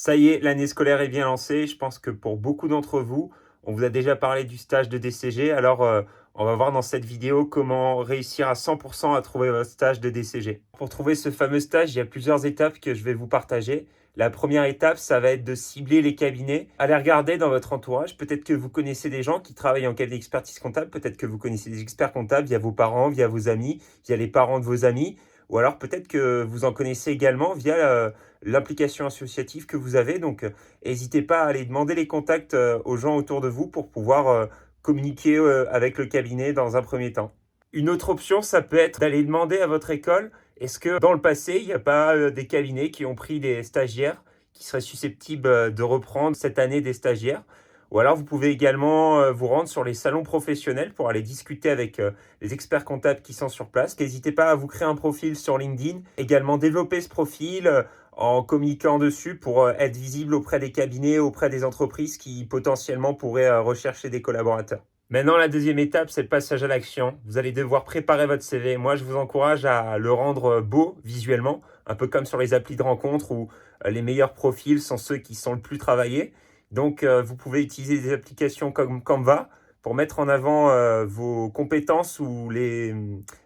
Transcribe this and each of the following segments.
Ça y est, l'année scolaire est bien lancée. Je pense que pour beaucoup d'entre vous, on vous a déjà parlé du stage de DCG. Alors, on va voir dans cette vidéo comment réussir à 100% à trouver votre stage de DCG. Pour trouver ce fameux stage, il y a plusieurs étapes que je vais vous partager. La première étape, ça va être de cibler les cabinets. Allez regarder dans votre entourage. Peut-être que vous connaissez des gens qui travaillent en cabinet d'expertise comptable. Peut-être que vous connaissez des experts comptables via vos parents, via vos amis, via les parents de vos amis. Ou alors peut-être que vous en connaissez également via l'implication associative que vous avez. Donc, n'hésitez pas à aller demander les contacts aux gens autour de vous pour pouvoir communiquer avec le cabinet dans un premier temps. Une autre option, ça peut être d'aller demander à votre école, est-ce que dans le passé, il n'y a pas des cabinets qui ont pris des stagiaires qui seraient susceptibles de reprendre cette année des stagiaires? Ou alors, vous pouvez également vous rendre sur les salons professionnels pour aller discuter avec les experts comptables qui sont sur place. N'hésitez pas à vous créer un profil sur LinkedIn. Également, développer ce profil en communiquant dessus pour être visible auprès des cabinets, auprès des entreprises qui potentiellement pourraient rechercher des collaborateurs. Maintenant, la deuxième étape, c'est le passage à l'action. Vous allez devoir préparer votre CV. Moi, je vous encourage à le rendre beau visuellement, un peu comme sur les applis de rencontre où les meilleurs profils sont ceux qui sont le plus travaillés. Donc, vous pouvez utiliser des applications comme Canva pour mettre en avant vos compétences ou les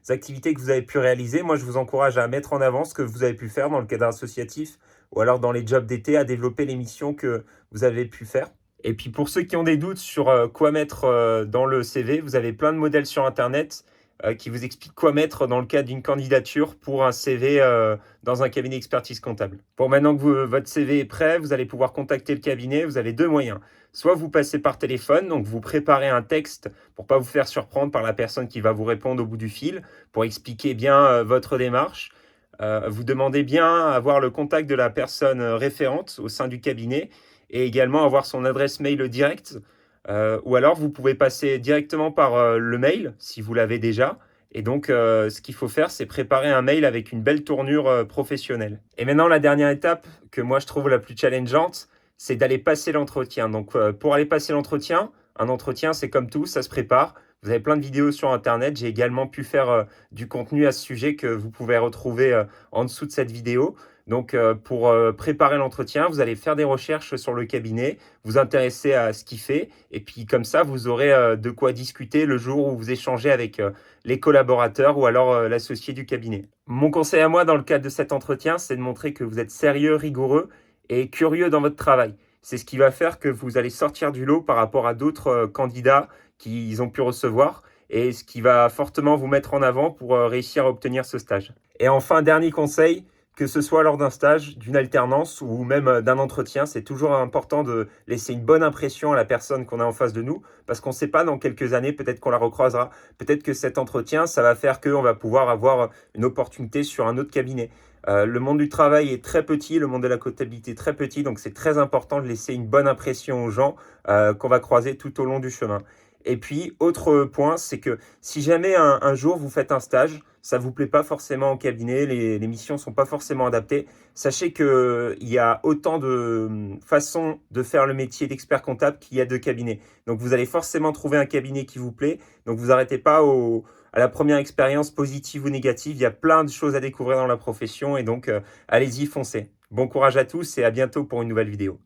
activités que vous avez pu réaliser. Moi, je vous encourage à mettre en avant ce que vous avez pu faire dans le cadre associatif ou alors dans les jobs d'été, à développer les missions que vous avez pu faire. Et puis, pour ceux qui ont des doutes sur quoi mettre dans le CV, vous avez plein de modèles sur Internet qui vous expliquent quoi mettre dans le cadre d'une candidature pour un CV dans un cabinet d'expertise comptable. Bon, maintenant que votre CV est prêt, vous allez pouvoir contacter le cabinet. Vous avez deux moyens. Soit vous passez par téléphone, donc vous préparez un texte pour ne pas vous faire surprendre par la personne qui va vous répondre au bout du fil, pour expliquer bien votre démarche. Vous demandez bien à avoir le contact de la personne référente au sein du cabinet et également avoir son adresse mail directe. Ou alors, vous pouvez passer directement par le mail si vous l'avez déjà. Et donc, ce qu'il faut faire, c'est préparer un mail avec une belle tournure professionnelle. Et maintenant, la dernière étape que moi, je trouve la plus challengeante, c'est d'aller passer l'entretien. Donc, pour aller passer l'entretien, un entretien, c'est comme tout, ça se prépare. Vous avez plein de vidéos sur Internet. J'ai également pu faire du contenu à ce sujet que vous pouvez retrouver en dessous de cette vidéo. Donc, pour préparer l'entretien, vous allez faire des recherches sur le cabinet, vous intéresser à ce qu'il fait, et puis comme ça, vous aurez de quoi discuter le jour où vous échangez avec les collaborateurs ou alors l'associé du cabinet. Mon conseil à moi dans le cadre de cet entretien, c'est de montrer que vous êtes sérieux, rigoureux et curieux dans votre travail. C'est ce qui va faire que vous allez sortir du lot par rapport à d'autres candidats qu'ils ont pu recevoir et ce qui va fortement vous mettre en avant pour réussir à obtenir ce stage. Et enfin, dernier conseil, que ce soit lors d'un stage, d'une alternance ou même d'un entretien, c'est toujours important de laisser une bonne impression à la personne qu'on a en face de nous parce qu'on ne sait pas dans quelques années, peut-être qu'on la recroisera, peut-être que cet entretien, ça va faire qu'on va pouvoir avoir une opportunité sur un autre cabinet. Le monde du travail est très petit, le monde de la comptabilité est très petit, donc c'est très important de laisser une bonne impression aux gens qu'on va croiser tout au long du chemin. Et puis, autre point, c'est que si jamais un jour vous faites un stage, ça ne vous plaît pas forcément au cabinet, les missions ne sont pas forcément adaptées, sachez qu'il y a autant de façons de faire le métier d'expert comptable qu'il y a de cabinets. Donc, vous allez forcément trouver un cabinet qui vous plaît. Donc, vous n'arrêtez pas à la première expérience positive ou négative. Il y a plein de choses à découvrir dans la profession et donc, allez-y, foncez. Bon courage à tous et à bientôt pour une nouvelle vidéo.